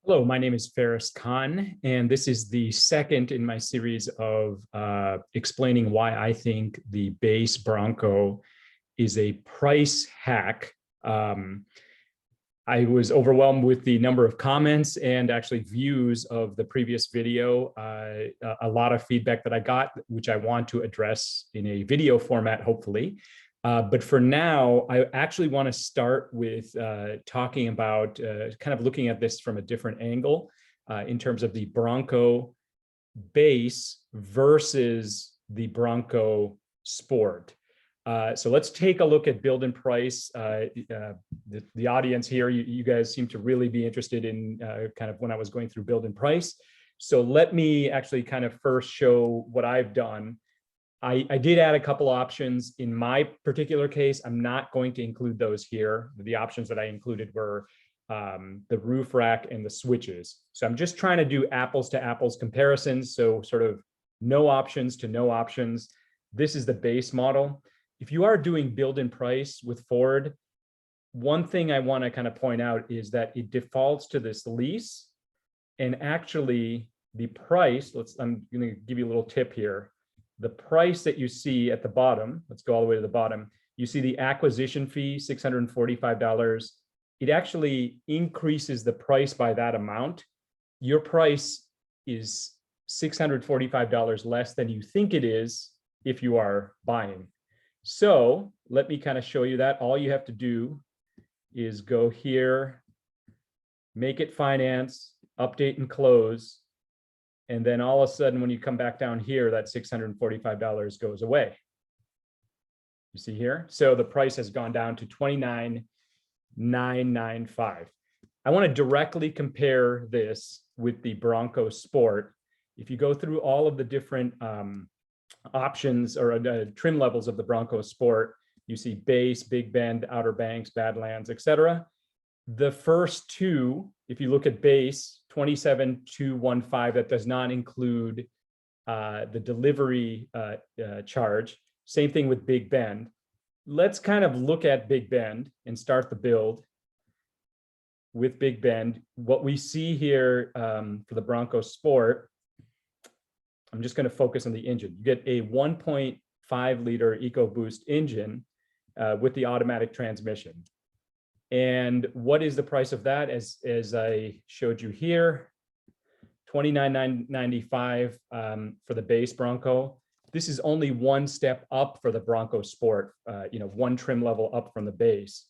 Hello, my name is Faris Khan, and this is the second in my series of explaining why I think the base Bronco is a price hack. I was overwhelmed with the number of comments and actually views of the previous video. A lot of feedback that I got, which I want to address in a video format, hopefully. But for now, I actually want to start with talking about kind of looking at this from a different angle in terms of the Bronco Base versus the Bronco Sport. So let's take a look at build and price. The audience here, you guys seem to really be interested in kind of when I was going through build and price. So let me actually kind of first show what I've done. I did add a couple options. In my particular case, I'm not going to include those here. The options that I included were the roof rack and the switches. So I'm just trying to do apples to apples comparisons. So sort of no options to no options. This is the base model. If you are doing build and price with Ford, one thing I want to kind of point out is that it defaults to this lease. And actually the price, I'm going to give you a little tip here. The price that you see at the bottom, let's go all the way to the bottom, you see the acquisition fee, $645. It actually increases the price by that amount. Your price is $645 less than you think it is if you are buying. So let me kind of show you that. All you have to do is go here, make it finance, update and close. And then all of a sudden, when you come back down here, that $645 goes away. You see here? So the price has gone down to $29,995. I want to directly compare this with the Bronco Sport. If you go through all of the different options or trim levels of the Bronco Sport, you see base, big bend, outer banks, badlands, etc. The first two, if you look at base, 27,215, that does not include the delivery charge. Same thing with Big Bend. Let's kind of look at Big Bend and start the build with Big Bend. What we see here for the Bronco Sport, I'm just going to focus on the engine. You get a 1.5 liter EcoBoost engine with the automatic transmission. And what is the price of that? As I showed you here, $29,995 for the base Bronco. This is only one step up for the Bronco Sport, one trim level up from the base.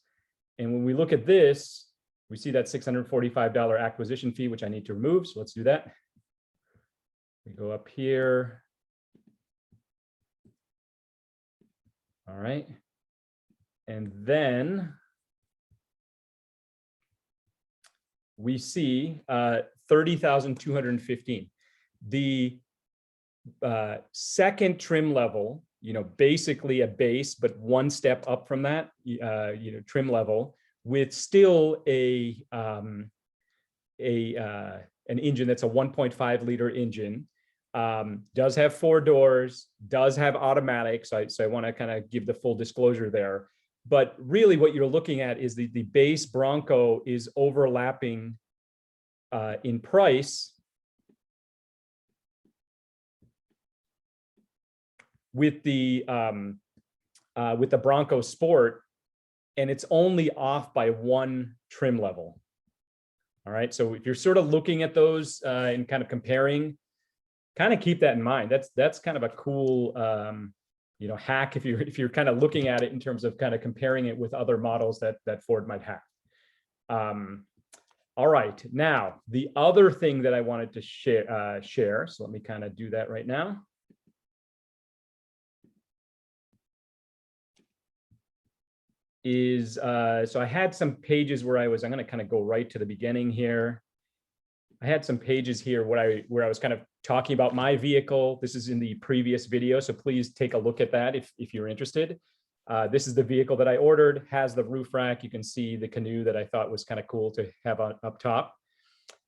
And when we look at this, we see that $645 acquisition fee, which I need to remove. So let's do that. We go up here. All right. And then we see 30,215. The second trim level, basically a base, but one step up from that, trim level with still an engine that's a 1.5 liter engine, does have 4 doors, does have automatic. So I want to kind of give the full disclosure there. But really what you're looking at is the base Bronco is overlapping in price with the Bronco Sport, and it's only off by one trim level. All right, so if you're sort of looking at those and kind of comparing, kind of keep that in mind. That's kind of a cool hack if you're kind of looking at it in terms of kind of comparing it with other models that Ford might have. All right, now the other thing that I wanted to share, so let me kind of do that right now. Is so I had some pages where I'm going to kind of go right to the beginning here. I had some pages here where I was kind of talking about my vehicle. This is in the previous video, so please take a look at that if you're interested. This is the vehicle that I ordered, has the roof rack. You can see the canoe that I thought was kind of cool to have up top.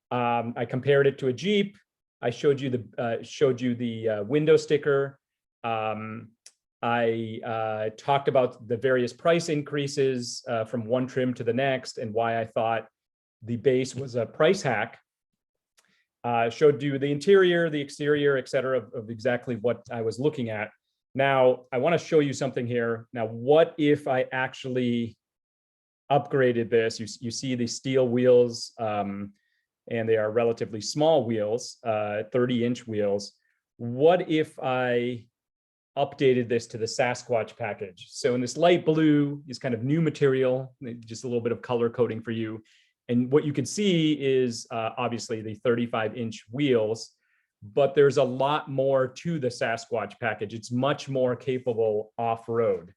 I compared it to a Jeep. I showed you the window sticker. I talked about the various price increases from one trim to the next and why I thought the base was a price hack. Showed you the interior, the exterior, et cetera, of exactly what I was looking at. Now, I want to show you something here. Now, what if I actually upgraded this? You see the steel wheels, and they are relatively small wheels, 30-inch wheels. What if I updated this to the Sasquatch package? So in this light blue is kind of new material, just a little bit of color coding for you. And what you can see is obviously the 35-inch wheels, but there's a lot more to the Sasquatch package. It's much more capable off-road.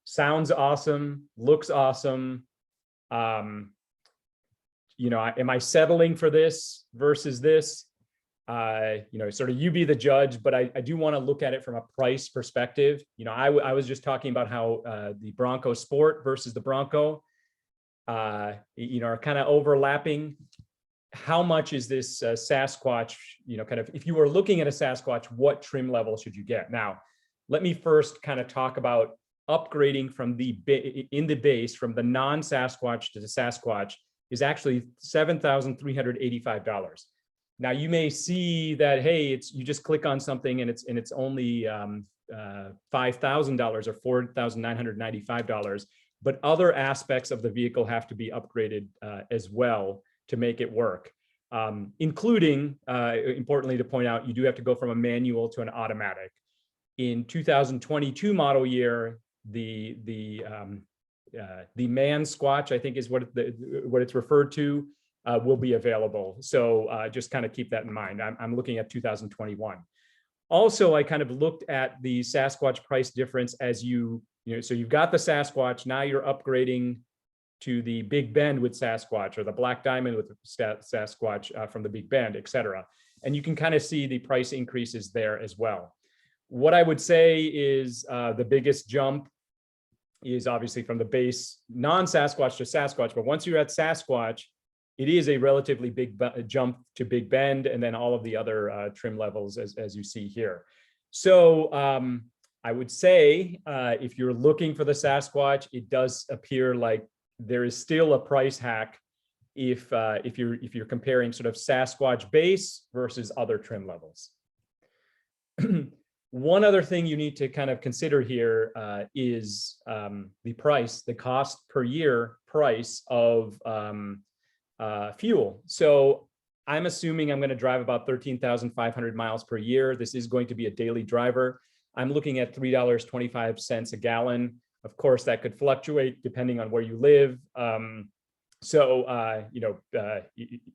Sounds awesome, looks awesome. Am I settling for this versus this? Sort of you be the judge, but I do want to look at it from a price perspective. I was just talking about how the Bronco Sport versus the Bronco, are kind of overlapping. How much is this Sasquatch, kind of, if you were looking at a Sasquatch, what trim level should you get? Now, let me first kind of talk about upgrading from in the base from the non-Sasquatch to the Sasquatch is actually $7,385. Now you may see that, hey, you just click on something and it's only $5,000 or $4,995, but other aspects of the vehicle have to be upgraded as well to make it work, including, importantly to point out, you do have to go from a manual to an automatic. In 2022 model year, the man squatch, I think is what it's referred to, will be available. So just kind of keep that in mind. I'm looking at 2021. Also, I kind of looked at the Sasquatch price difference as so you've got the Sasquatch, now you're upgrading to the Big Bend with Sasquatch, or the Black Diamond with Sasquatch from the Big Bend, et cetera. And you can kind of see the price increases there as well. What I would say is the biggest jump is obviously from the base non-Sasquatch to Sasquatch, but once you're at Sasquatch, it is a relatively big jump to Big Bend, and then all of the other trim levels as you see here. So I would say if you're looking for the Sasquatch, it does appear like there is still a price hack if you're comparing sort of Sasquatch base versus other trim levels. One other thing you need to kind of consider here is the cost per year price of fuel. So I'm assuming I'm going to drive about 13,500 miles per year. This is going to be a daily driver. I'm looking at $3.25 a gallon. Of course, that could fluctuate depending on where you live.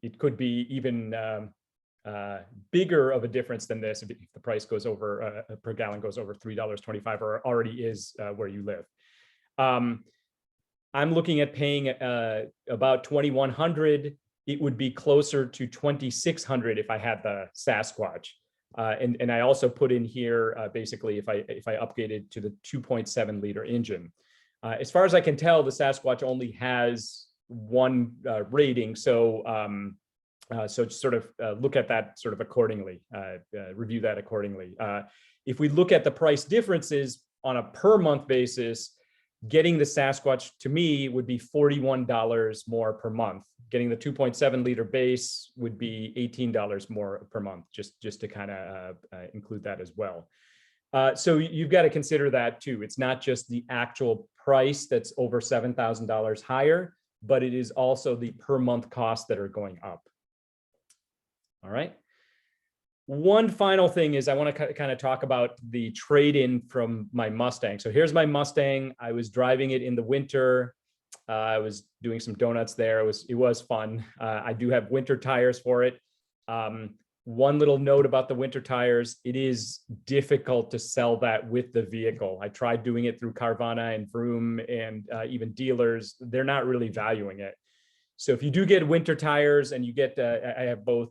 It could be even bigger of a difference than this if the price goes over per gallon goes over $3.25 or already is where you live. I'm looking at paying about $2,100. It would be closer to $2,600 if I had the Sasquatch. And I also put in here basically if I upgraded to the 2.7 liter engine. As far as I can tell, the Sasquatch only has one rating, so sort of look at that sort of accordingly, review that accordingly. If we look at the price differences on a per month basis, getting the Sasquatch to me would be $41 more per month. Getting the 2.7 liter base would be $18 more per month, just to kind of include that as well. So you've got to consider that too. It's not just the actual price that's over $7,000 higher, but it is also the per month costs that are going up. All right. One final thing is I want to kind of talk about the trade-in from my Mustang. So here's my Mustang. I was driving it in the winter. I was doing some donuts there. It was fun. I do have winter tires for it. One little note about the winter tires, it is difficult to sell that with the vehicle. I tried doing it through Carvana and Vroom and even dealers. They're not really valuing it. So if you do get winter tires and you get, I have both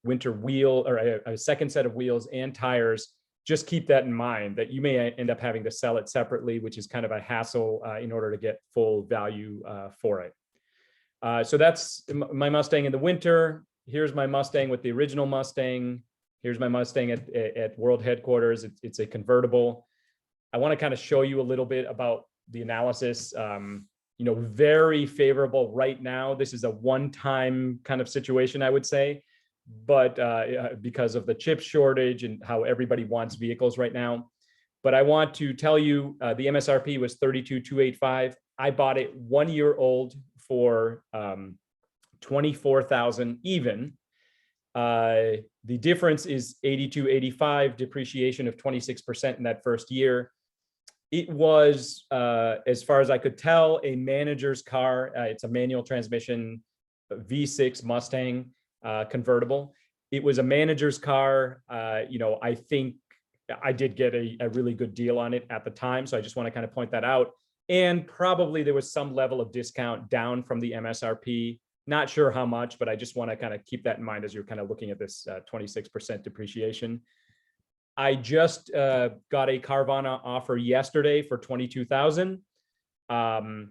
winter wheel or a second set of wheels and tires, just keep that in mind that you may end up having to sell it separately, which is kind of a hassle in order to get full value for it. So that's my Mustang in the winter. Here's my Mustang with the original Mustang. Here's my Mustang at World Headquarters. It's a convertible. I want to kind of show you a little bit about the analysis. Very favorable right now. This is a one-time kind of situation, I would say. but because of the chip shortage and how everybody wants vehicles right now. But I want to tell you, the MSRP was $32,285. I bought it 1 year old for $24,000 even. The difference is $82,885, depreciation of 26% in that first year. It was, as far as I could tell, a manager's car. It's a manual transmission V6 Mustang convertible. It was a manager's car. I think I did get a really good deal on it at the time. So I just want to kind of point that out. And probably there was some level of discount down from the MSRP. Not sure how much, but I just want to kind of keep that in mind as you're kind of looking at this 26% depreciation. I just got a Carvana offer yesterday for $22,000.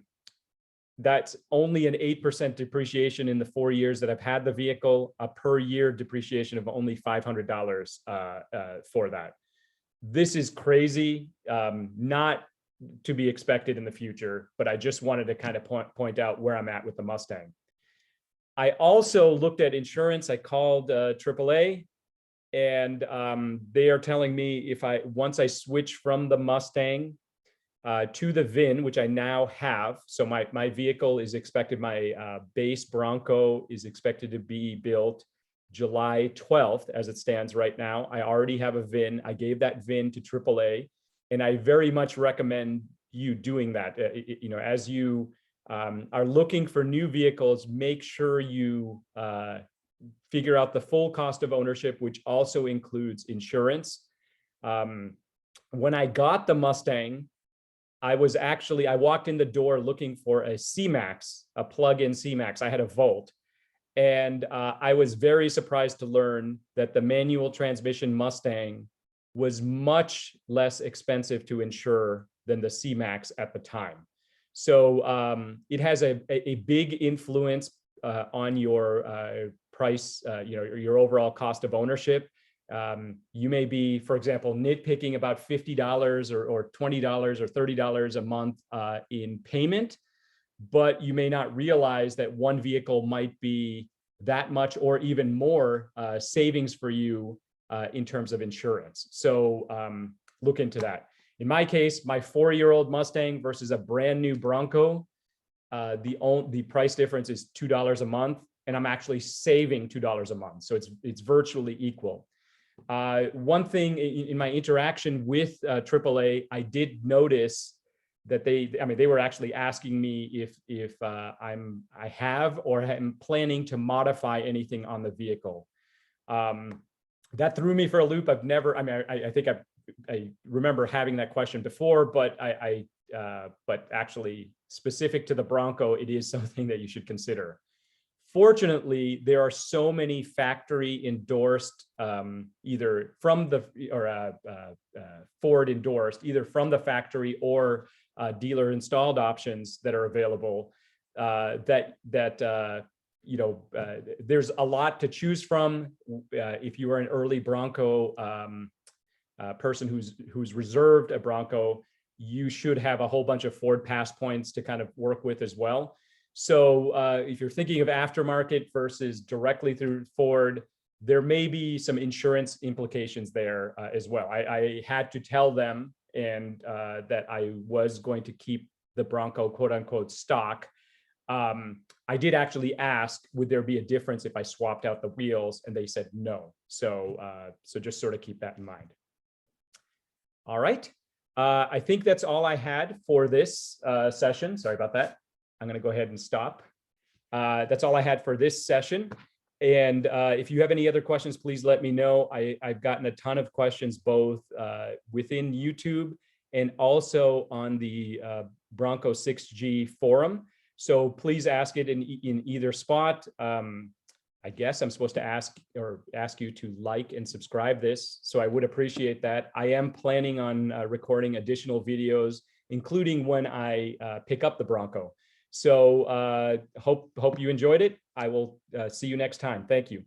That's only an 8% depreciation in the 4 years that I've had the vehicle, a per year depreciation of only $500 for that. This is crazy, not to be expected in the future, but I just wanted to kind of point out where I'm at with the Mustang. I also looked at insurance. I called AAA, and they are telling me once I switch from the Mustang to the VIN, which I now have. So my vehicle is expected, my base Bronco is expected to be built July 12th as it stands right now. I already have a VIN. I gave that VIN to AAA, and I very much recommend you doing that. As you are looking for new vehicles, make sure you figure out the full cost of ownership, which also includes insurance. When I got the Mustang, I walked in the door looking for a C-Max, a plug-in C-Max. I had a Volt. And I was very surprised to learn that the manual transmission Mustang was much less expensive to insure than the C-Max at the time. So it has a big influence on your price, your overall cost of ownership. You may be, for example, nitpicking about $50 or $20 or $30 a month in payment, but you may not realize that one vehicle might be that much or even more savings for you in terms of insurance. So look into that. In my case, my 4-year-old Mustang versus a brand new Bronco, the price difference is $2 a month, and I'm actually saving $2 a month. So it's virtually equal. One thing in my interaction with AAA, I did notice that they were actually asking me if I have or am planning to modify anything on the vehicle. That threw me for a loop. I think I remember having that question before, but but actually specific to the Bronco, it is something that you should consider. Fortunately, there are so many factory endorsed, either from Ford endorsed, either from the factory or dealer installed options that are available. There's a lot to choose from. If you are an early Bronco person who's reserved a Bronco, you should have a whole bunch of Ford pass points to kind of work with as well. So if you're thinking of aftermarket versus directly through Ford, there may be some insurance implications there as well. I had to tell them that I was going to keep the Bronco quote unquote stock. I did actually ask, would there be a difference if I swapped out the wheels? And they said no. So just sort of keep that in mind. All right. I think that's all I had for this session. Sorry about that. I'm going to go ahead and stop. That's all I had for this session. And if you have any other questions, please let me know. I've gotten a ton of questions, both within YouTube and also on the Bronco 6G forum. So please ask it in either spot. I guess I'm supposed to ask you to like and subscribe this. So I would appreciate that. I am planning on recording additional videos, including when I pick up the Bronco. So hope you enjoyed it. I will see you next time. Thank you.